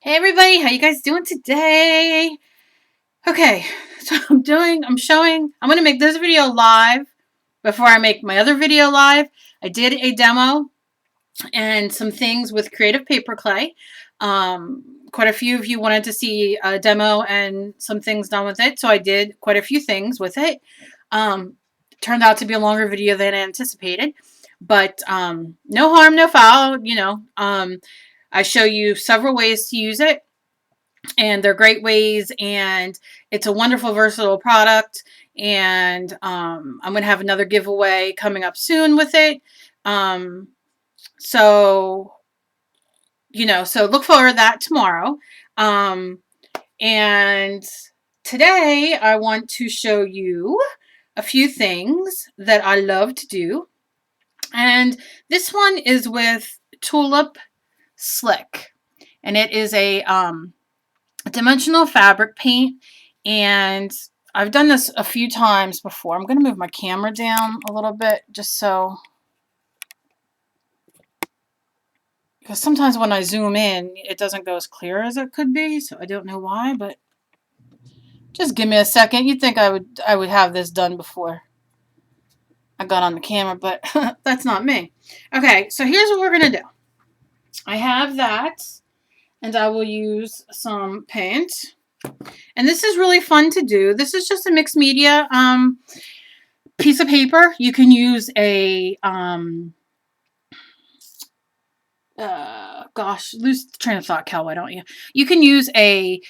Hey everybody, how you guys doing today? Okay, so I'm gonna make this video live before I make my other video live. I did a demo and some things with creative paper clay. Quite a few of you wanted to see a demo and some things done with it, so I did quite a few things with it. Um, Turned out to be a longer video than I anticipated, but no harm, no foul. I show you several ways to use it, and they're great ways, and it's a wonderful versatile product. And I'm going to have another giveaway coming up soon with it. um, so so look forward to that tomorrow. um, and today I want to show you a few things that I love to do, and this one is with Tulip Slick, and it is a dimensional fabric paint, and I've done this a few times before. I'm going to move my camera down a little bit just so, because sometimes when I zoom in it doesn't go as clear as it could be, so I don't know why, but just give me a second. You'd think I would have this done before I got on the camera, but that's not me. Okay, so here's what we're going to do. I have that, and I will use some paint. And this is really fun to do. This is just a mixed media piece of paper. You can use a lose train of thought, Cal. Why don't you? You can use a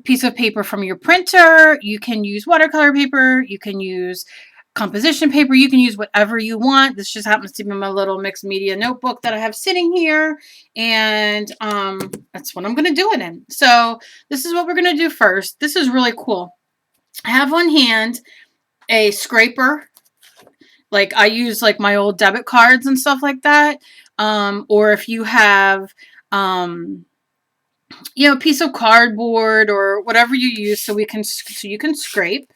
piece of paper from your printer. You can use watercolor paper. You can use composition paper. You can use whatever you want. This just happens to be my little mixed media notebook that I have sitting here, and that's what I'm going to do it in. So this is what we're going to do first. This is really cool. I have on hand a scraper. Like, I use like my old debit cards and stuff like that. Or if you have a piece of cardboard or whatever you use, so you can scrape.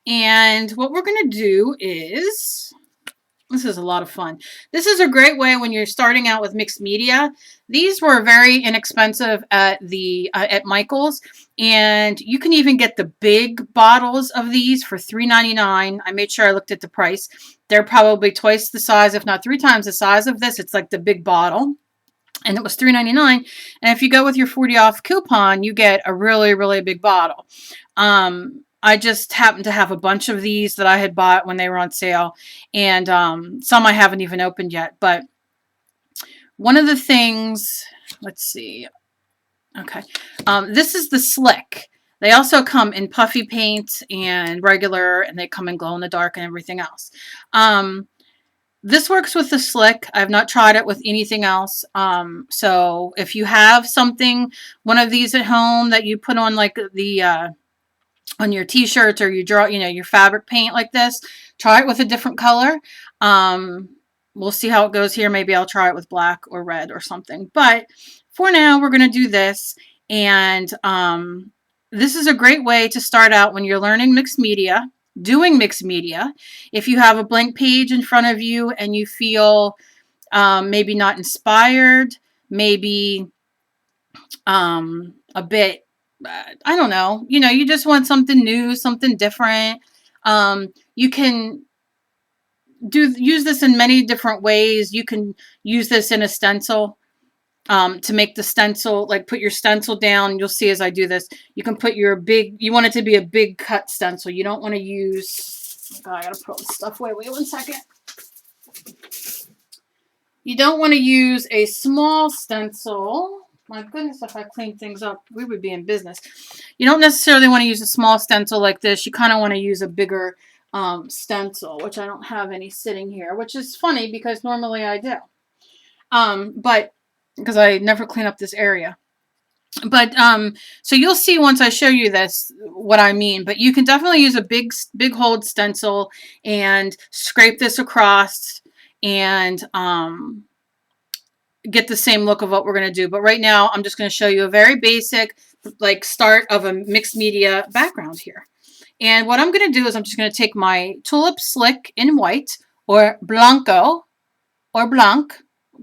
And what we're going to do is, this is a lot of fun. This is a great way when you're starting out with mixed media. These were very inexpensive at at Michael's, and you can even get the big bottles of these for $3.99. I made sure I looked at the price. They're probably twice the size, if not 3 times the size of this. It's like the big bottle, and it was $3.99. And if you go with your 40 off coupon, you get a really, really big bottle. I just happened to have a bunch of these that I had bought when they were on sale, and some I haven't even opened yet. But one of the things, let's see, okay, this is the Slick. They also come in puffy paint and regular, and they come in glow in the dark and everything else. This works with the Slick. I've not tried it with anything else. So if you have one of these at home that you put on like on your t-shirts, or you draw, your fabric paint like this, try it with a different color. We'll see how it goes here. Maybe I'll try it with black or red or something. But for now, we're going to do this. And this is a great way to start out when you're learning mixed media, doing mixed media. If you have a blank page in front of you and you feel maybe not inspired, maybe a bit, I don't know, you just want something new, something different. You can use this in many different ways. You can use this in a stencil, to make the stencil, like put your stencil down. You'll see as I do this, you can put you want it to be a big cut stencil. You don't want to use, oh God, I gotta put all this stuff away. Wait 1 second. You don't want to use a small stencil. My goodness, if I clean things up, we would be in business. You don't necessarily want to use a small stencil like this. You kind of want to use a bigger stencil, which I don't have any sitting here, which is funny because normally I do. But because I never clean up this area. But so you'll see once I show you this what I mean. But you can definitely use a big hold stencil and scrape this across and get the same look of what we're going to do. But right now I'm just going to show you a very basic like start of a mixed media background here. And what I'm going to do is I'm just going to take my Tulip Slick in white, or Blanco, or Blanc,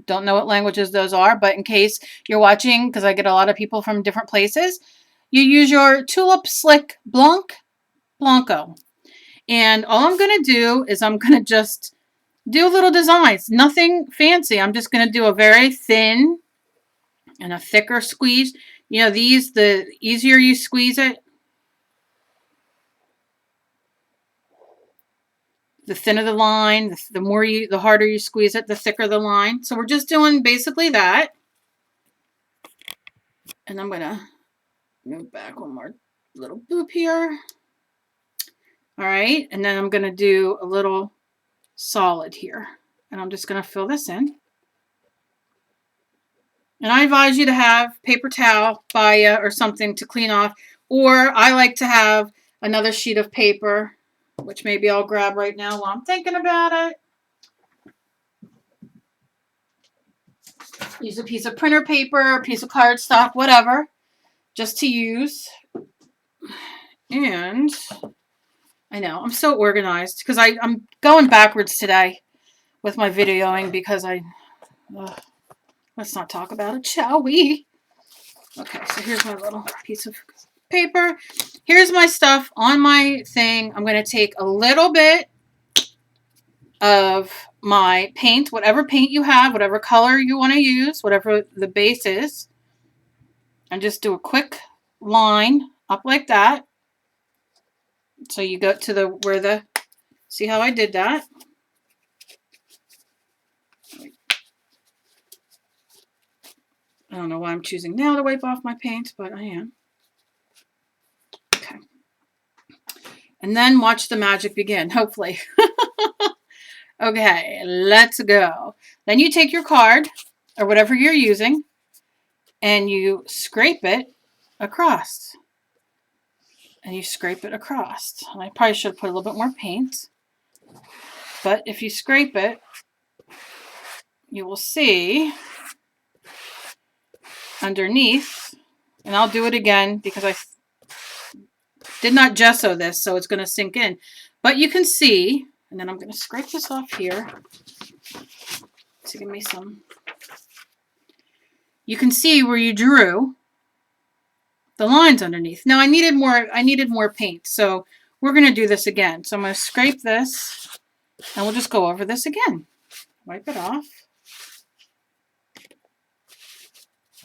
Don't know what languages those are, but in case you're watching, because I get a lot of people from different places, you use your Tulip Slick Blanco. And all I'm going to do is I'm going to just do little designs. Nothing fancy. I'm just going to do a very thin and a thicker squeeze. You know, these, the easier you squeeze it, the thinner the line, the harder you squeeze it, the thicker the line. So we're just doing basically that. And I'm going to move back one more little boop here. All right, and then I'm going to do a little solid here. And I'm just going to fill this in. And I advise you to have paper towel by you or something to clean off. Or I like to have another sheet of paper, which maybe I'll grab right now while I'm thinking about it. Use a piece of printer paper, a piece of cardstock, whatever, just to use. And I know, I'm so organized because I'm going backwards today with my videoing because let's not talk about it, shall we? Okay, so here's my little piece of paper. Here's my stuff on my thing. I'm going to take a little bit of my paint, whatever paint you have, whatever color you want to use, whatever the base is, and just do a quick line up like that. So you go to see how I did that? I don't know why I'm choosing now to wipe off my paint, but I am. Okay. And then watch the magic begin, hopefully. Okay, let's go. Then you take your card, or whatever you're using, and you scrape it across. And you scrape it across. And I probably should put a little bit more paint. But if you scrape it, you will see underneath, and I'll do it again because I did not gesso this, so it's going to sink in. But you can see, and then I'm going to scrape this off here to give me some. You can see where you drew the lines underneath. Now I needed more paint, so we're going to do this again. So I'm going to scrape this, and we'll just go over this again. Wipe it off.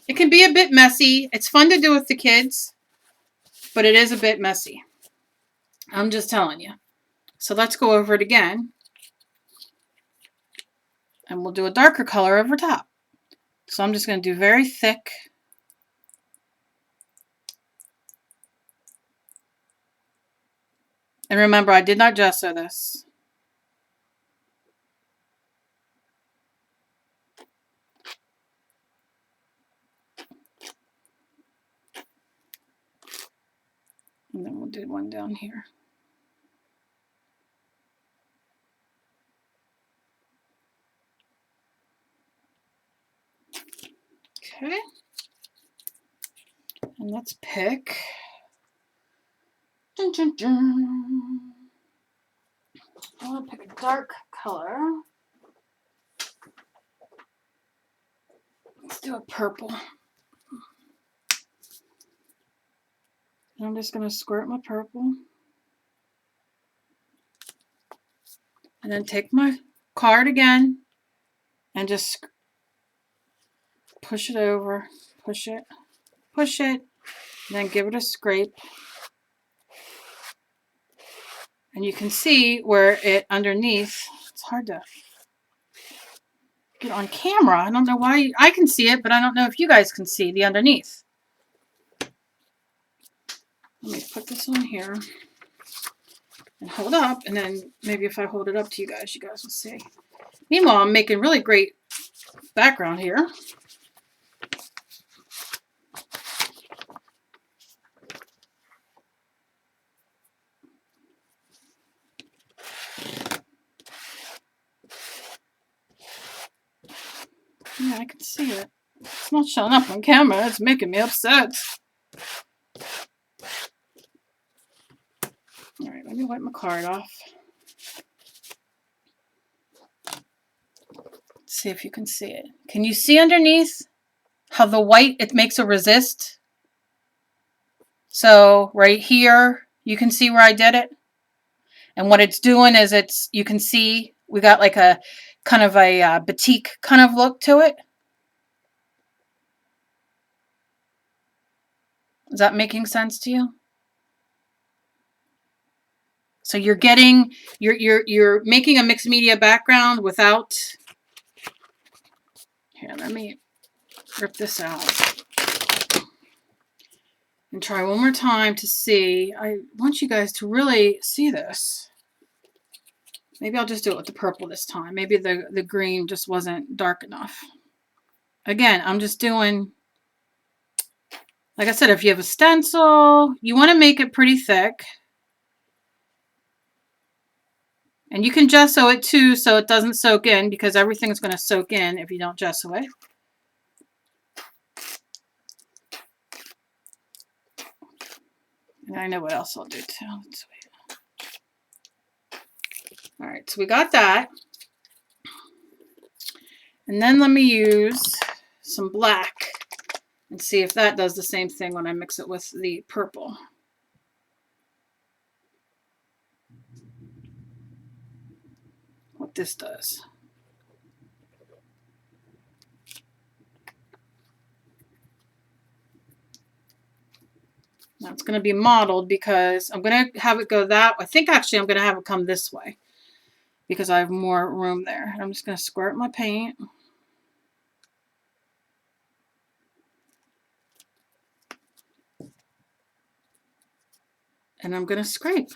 It can be a bit messy. It's fun to do with the kids, but it is a bit messy. I'm just telling you. So let's go over it again. And we'll do a darker color over top. So I'm just going to do very thick. And remember, I did not gesso this. And then we'll do one down here. Okay. And let's pick. Dun, dun, dun. I'll pick a dark color. Let's do a purple. And I'm just going to squirt my purple. And then take my card again and just push it over, push it, and then give it a scrape. And you can see where it underneath, it's hard to get on camera. I don't know why. I can see it, but I don't know if you guys can see the underneath. Let me put this on here and hold up, and then maybe if I hold it up to you guys will see. Meanwhile, I'm making really great background here. Yeah, I can see it. It's not showing up on camera. It's making me upset. All right, let me wipe my card off. Let's see if you can see it. Can you see underneath how the white, it makes a resist? So right here, you can see where I did it. And what it's doing is you can see we got like a kind of a batik kind of look to it. Is that making sense to you? So you're getting, you're making a mixed media background without, here, let me rip this out and try one more time to see. I want you guys to really see this. Maybe I'll just do it with the purple this time. Maybe the green just wasn't dark enough. Again, I'm just doing, like I said, if you have a stencil, you want to make it pretty thick. And you can gesso it too so it doesn't soak in, because everything's going to soak in if you don't gesso it. And I know what else I'll do too. Let's wait. All right, so we got that. And then let me use some black and see if that does the same thing when I mix it with the purple. What this does. Now it's going to be mottled because I'm going to have it go that way. I think actually I'm going to have it come this way because I have more room there. I'm just going to squirt my paint. And I'm going to scrape.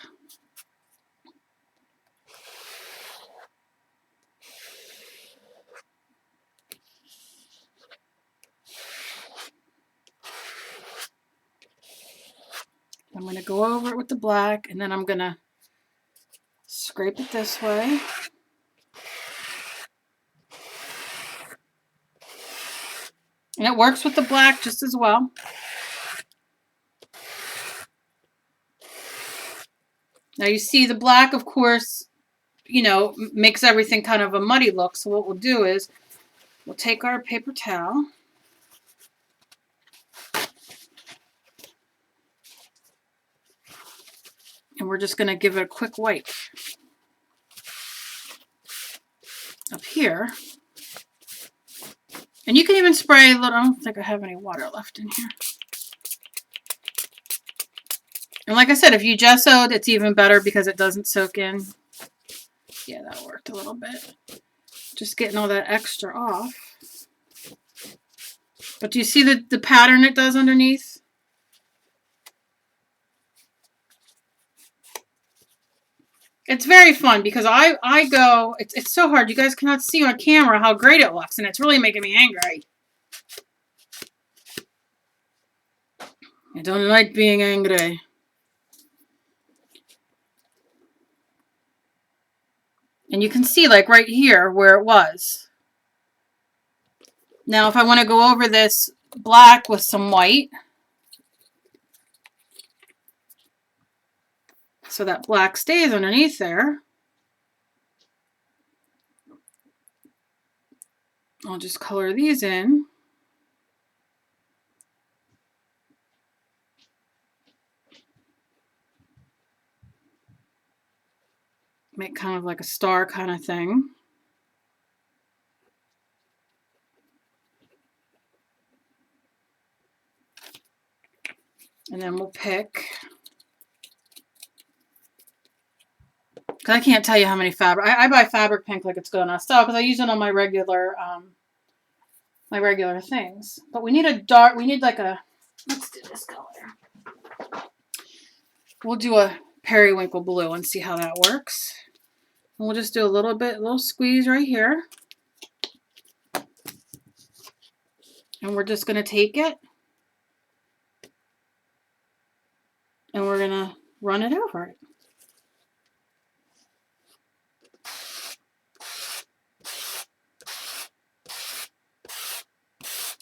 I'm going to go over it with the black, and then I'm going to scrape it this way. And it works with the black just as well. Now you see the black, of course, you know, makes everything kind of a muddy look. So what we'll do is we'll take our paper towel. And we're just going to give it a quick wipe up here. And you can even spray a little. I don't think I have any water left in here. And like I said, if you gessoed, it's even better because it doesn't soak in. Yeah, that worked a little bit. Just getting all that extra off. But do you see the pattern it does underneath? It's very fun because I go, it's so hard. You guys cannot see on camera how great it looks, and it's really making me angry. I don't like being angry. And you can see like right here where it was. Now if I want to go over this black with some white, so that black stays underneath there, I'll just color these in. Make kind of like a star kind of thing. And then we'll pick, because I can't tell you how many fabric. I buy fabric pink like it's going out of style because I use it on my regular things. But we need a dark. We need like a. Let's do this color. We'll do a periwinkle blue and see how that works. And we'll just do a little squeeze right here. And we're just going to take it. And we're going to run it over it.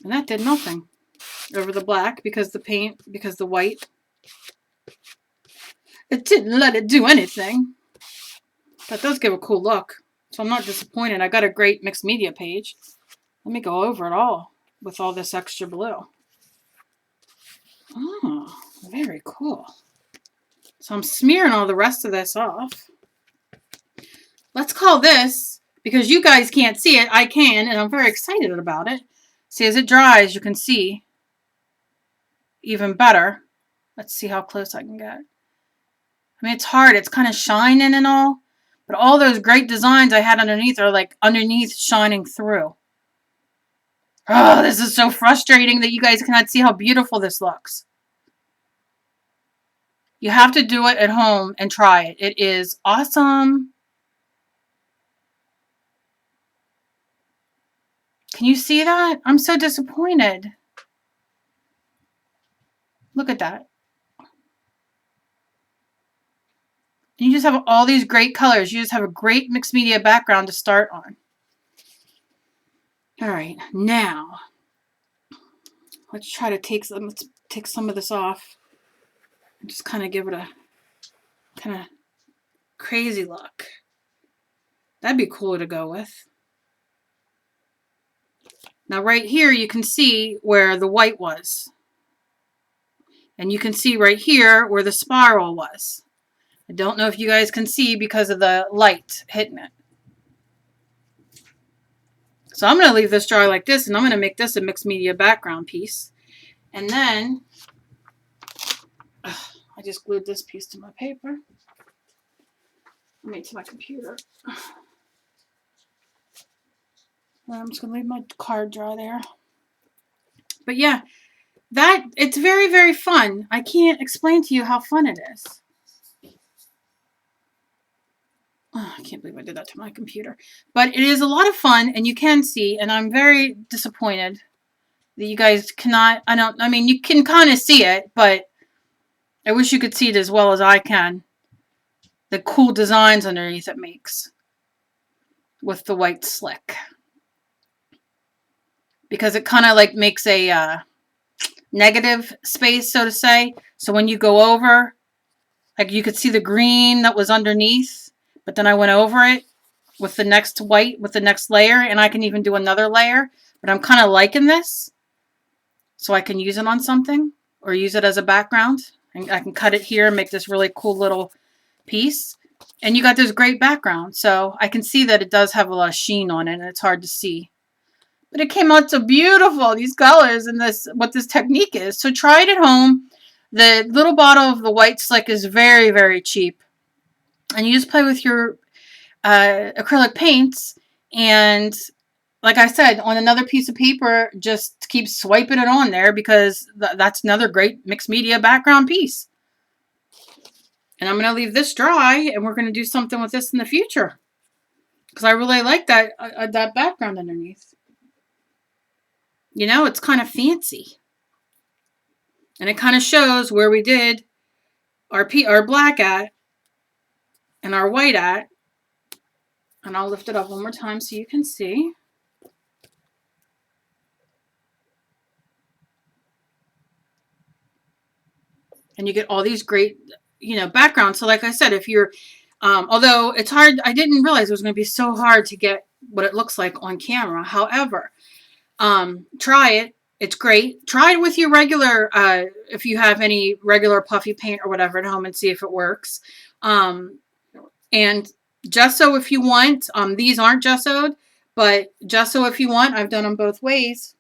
And that did nothing over the black because the white, it didn't let it do anything. That does give a cool look. So I'm not disappointed. I got a great mixed media page. Let me go over it all with all this extra blue. Oh, very cool. So I'm smearing all the rest of this off. Let's call this, because you guys can't see it, I can, and I'm very excited about it. See, as it dries, you can see even better. Let's see how close I can get. I mean, it's hard. It's kind of shining and all, but all those great designs I had underneath are like underneath shining through. Oh, this is so frustrating that you guys cannot see how beautiful this looks. You have to do it at home and try it. It is awesome. Can you see that? I'm so disappointed. Look at that. And you just have all these great colors. You just have a great mixed media background to start on. All right, now let's try to take some of this off and just kind of give it a kind of crazy look. That'd be cool to go with. Now right here you can see where the white was. And you can see right here where the spiral was. I don't know if you guys can see because of the light hitting it. So I'm going to leave this dry like this, and I'm going to make this a mixed media background piece. And then, I just glued this piece to my paper. I mean, to my computer. I'm just going to leave my card dry there. But yeah, it's very, very fun. I can't explain to you how fun it is. Oh, I can't believe I did that to my computer. But it is a lot of fun, and you can see, and I'm very disappointed that you guys cannot, I mean, you can kind of see it, but I wish you could see it as well as I can. The cool designs underneath it makes with the white slick. Because it kind of like makes a negative space, so to say. So when you go over, like you could see the green that was underneath, but then I went over it with the next white, with the next layer, and I can even do another layer. But I'm kind of liking this, so I can use it on something or use it as a background. And I can cut it here and make this really cool little piece. And you got this great background, so I can see that it does have a lot of sheen on it, and it's hard to see. But it came out so beautiful, these colors and this, what this technique is. So try it at home. The little bottle of the white slick is very, very cheap. And you just play with your acrylic paints, and like I said, on another piece of paper, just keep swiping it on there, because that's another great mixed media background piece. And I'm going to leave this dry, and we're going to do something with this in the future, because I really like that that background underneath. You know, it's kind of fancy. And it kind of shows where we did our black at and our white at. And I'll lift it up one more time so you can see. And you get all these great, you know, backgrounds. So like I said, if you're, although it's hard, I didn't realize it was going to be so hard to get what it looks like on camera. However, try it. It's great. Try it with your regular, if you have any regular puffy paint or whatever at home, and see if it works. And gesso if you want. These aren't gessoed, but gesso if you want. I've done them both ways.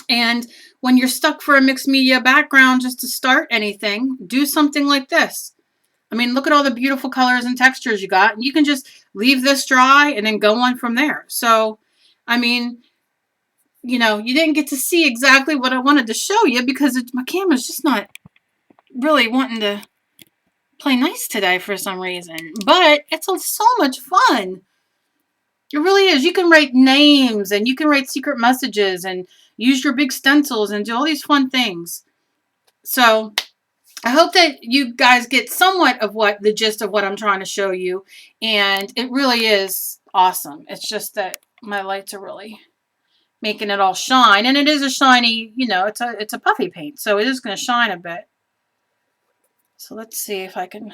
And when you're stuck for a mixed media background, just to start anything, do something like this. I mean, look at all the beautiful colors and textures you got. And you can just leave this dry and then go on from there. So, I mean, you know, you didn't get to see exactly what I wanted to show you, because my camera's just not really wanting to play nice today for some reason. But it's so much fun. It really is. You can write names, and you can write secret messages, and use your big stencils, and do all these fun things. So I hope that you guys get somewhat of the gist of what I'm trying to show you. And it really is awesome. It's just that my lights are really making it all shine. And it is a shiny, you know, it's a puffy paint, so it is going to shine a bit. So let's see if I can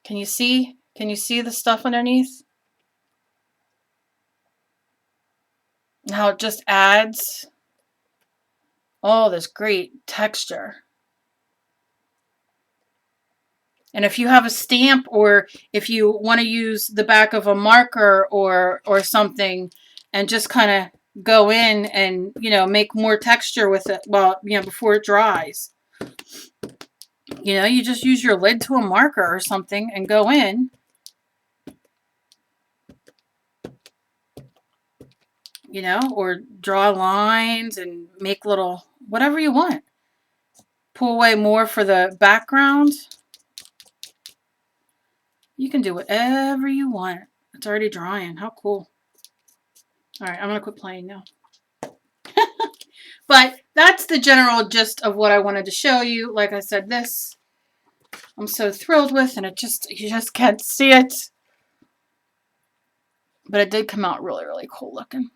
you see? Can you see the stuff underneath? how it just adds all this great texture. And if you have a stamp, or if you want to use the back of a marker or something and just kind of go in and, you know, make more texture with it, well, you know, before it dries. You know, you just use your lid to a marker or something and go in. You know, or draw lines and make little, whatever you want. Pull away more for the background. You can do whatever you want. It's already drying. How cool. All right, I'm going to quit playing now. But that's the general gist of what I wanted to show you. Like I said, this I'm so thrilled with, and you just can't see it. But it did come out really, really cool looking.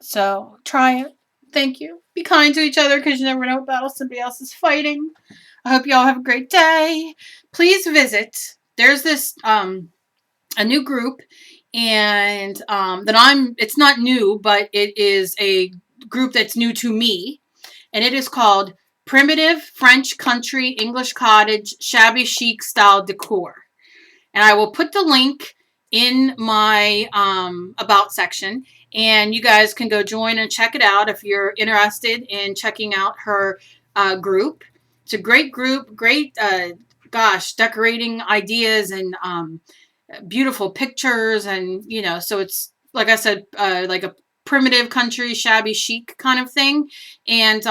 So try it. Thank you. Be kind to each other, because you never know what battle somebody else is fighting. I hope you all have a great day. Please visit. There's this a new group, and it's not new, but it is a group that's new to me, and it is called Primitive French Country English Cottage Shabby Chic Style Decor. And I will put the link in my about section, and you guys can go join and check it out if you're interested in checking out her group. It's a great group, great, decorating ideas and beautiful pictures, and, you know, so it's, like I said, like a primitive country shabby chic kind of thing, and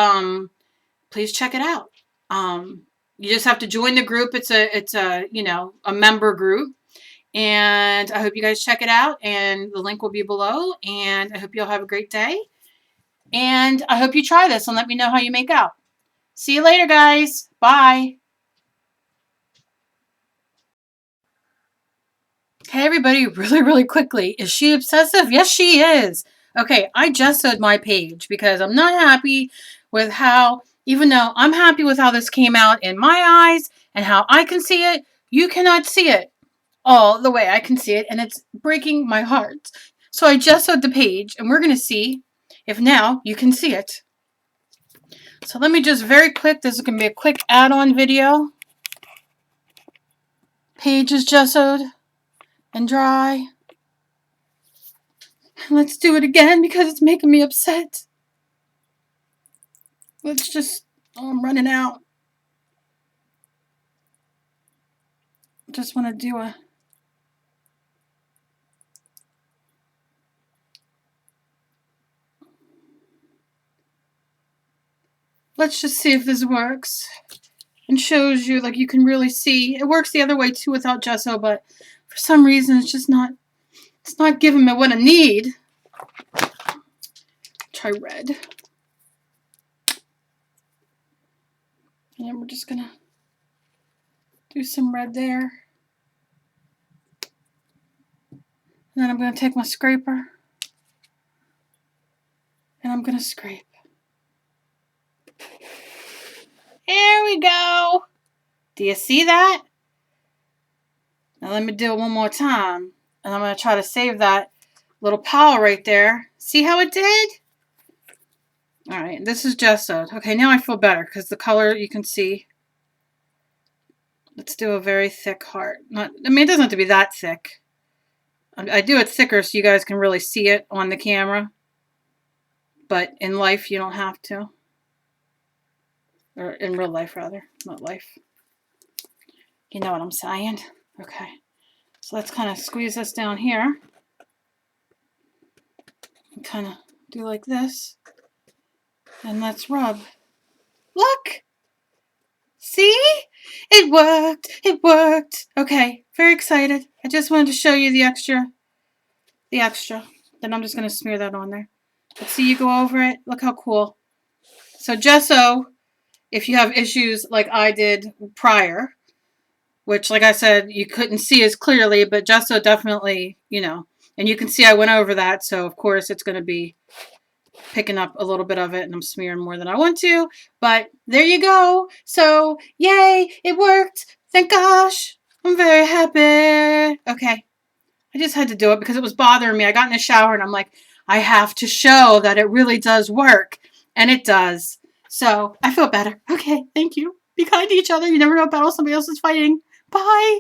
please check it out. You just have to join the group. It's a you know, a member group, and I hope you guys check it out, and the link will be below, and I hope you all have a great day, and I hope you try this and let me know how you make out. See you later, guys. Bye. Hey, everybody, really, really quickly. Is she obsessive? Yes, she is. Okay, I gessoed my page because I'm not happy with how, even though I'm happy with how this came out in my eyes and how I can see it, you cannot see it all the way I can see it, and it's breaking my heart. So I gessoed the page, and we're going to see if now you can see it. So let me just very quick, this is going to be a quick add-on video. Page is gessoed and dry. Let's do it again because it's making me upset. Let's just, oh, I'm running out. Just want to do a, let's just see if this works and shows you, like, you can really see. It works the other way too without gesso, but for some reason it's just not, it's not giving me what I need. Try red. And we're just gonna do some red there. And then I'm gonna take my scraper and I'm gonna scrape. There we go. Do you see that? Now let me do it one more time. And I'm gonna try to save that little pile right there. See how it did? All right, this is gessoed. Okay, now I feel better because the color you can see. Let's do a very thick heart. Not, I mean, it doesn't have to be that thick. I do it thicker so you guys can really see it on the camera. But in life, you don't have to. Or in real life, rather. Not life. You know what I'm saying. Okay. So let's kind of squeeze this down here. And kind of do like this. And let's rub. Look! See? It worked! It worked! Okay, very excited. I just wanted to show you the extra. Then I'm just going to smear that on there. Let's see you go over it. Look how cool. So gesso, if you have issues like I did prior, which, like I said, you couldn't see as clearly, but gesso definitely, you know, and you can see I went over that, so of course it's going to be picking up a little bit of it, and I'm smearing more than I want to, but there you go. So, yay, it worked. Thank gosh. I'm very happy. Okay. I just had to do it because it was bothering me. I got in the shower and I'm like, I have to show that it really does work. And it does. So I feel better. Okay, thank you. Be kind to each other. You never know what battle somebody else is fighting. Bye.